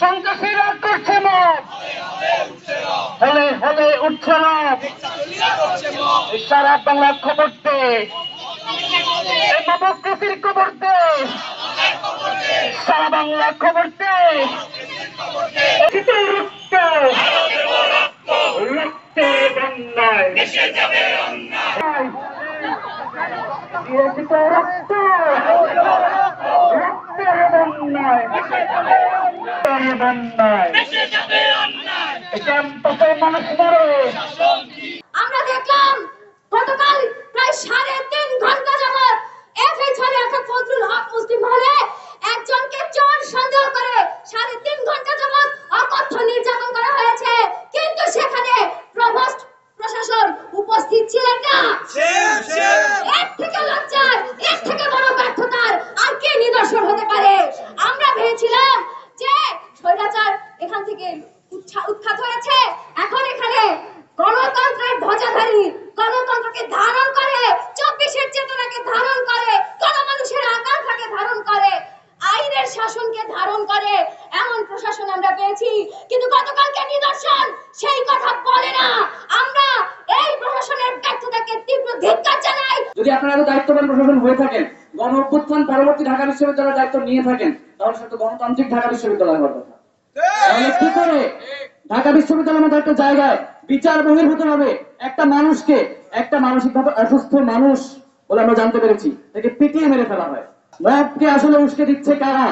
সন্ত্রাসীরা করছে মত, হলে হলে উঠছে মত, সারা বাংলার খবর দে, ডেমোক্রেসির খবর দে, সারা বাংলার খবর দে, রক্তে বন্যায় রক্ত রক্তের বন্যায় বন্যায় ক্যাম্পাসে মানুষ মরে। আমরা দেখলাম গতকাল প্রায় 3.5 ঘন্টা যাবত এফএইচ হলে ফজলুল হক মুসলিম হলে একজনকে চোর সন্দেহ করে 3.5 ঘন্টা যাবত অকথ্য নির্যাতন করা হয়েছে, কিন্তু সেখানে প্রভোস্ট প্রশাসন উপস্থিত ছিলেন না। এর থেকে লজ্জার, এর থেকে বড় ব্যর্থতার আর কি নিদর্শন হতে পারে? আমরা ভেবেছিলাম যে স্বৈরাচার এখান থেকে উৎখাত হয়েছে, এখন এখানে গণতন্ত্রের ধ্বজাধারী, গণতন্ত্রকে ধারণ করে, 24-এর চেতনাকে ধারণ করে, গণমানুষের আকাঙ্ক্ষাকে ধারণ করে, আইনের শাসনকে ধারণ করে এমন প্রশাসন আমরা পেয়েছি, কিন্তু গতকালকে নিদর্শন সেই কথা বলে না। আমরা এই প্রশাসনের ব্যর্থতাকে তীব্র ধিক্কার জানাই। যদি আপনারা দায়িত্ববান প্রশাসন হয়ে থাকেন, গণ অভ্যুত্থান পরবর্তী ঢাকা বিশ্ববিদ্যালয়ের দায়িত্ব নিয়ে থাকেন, তাহলে সেটা গণতান্ত্রিক ঢাকা বিশ্ববিদ্যালয় হওয়ার কথা। তাহলে কি করে ঢাকা বিশ্ববিদ্যালয়ের মতো একটা জায়গায় বিচার বহির্ভূত ভাবে একটা মানুষকে, একটা মানসিকভাবে অসুস্থ মানুষ বলে আমরা জানতে পেরেছি, তাকে পিটিয়ে মেরে ফেলা হয়। র্যাবকে আসলে উস্কে দিচ্ছে কারা?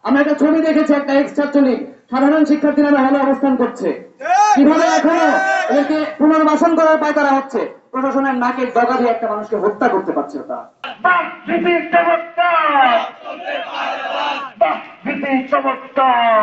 আমরা একটা ছবি দেখেছি, একটা এক্স-ছাত্রলীগ সাধারণ শিক্ষার্থী নামে হলে অবস্থান করছে, কিভাবে এখনো এদেরকে পুনর্বাসন করার পায় করা হচ্ছে। প্রশাসনের নাকের ডগা দিয়ে একটা মানুষকে হত্যা করতে পারছে তারা। চমৎকার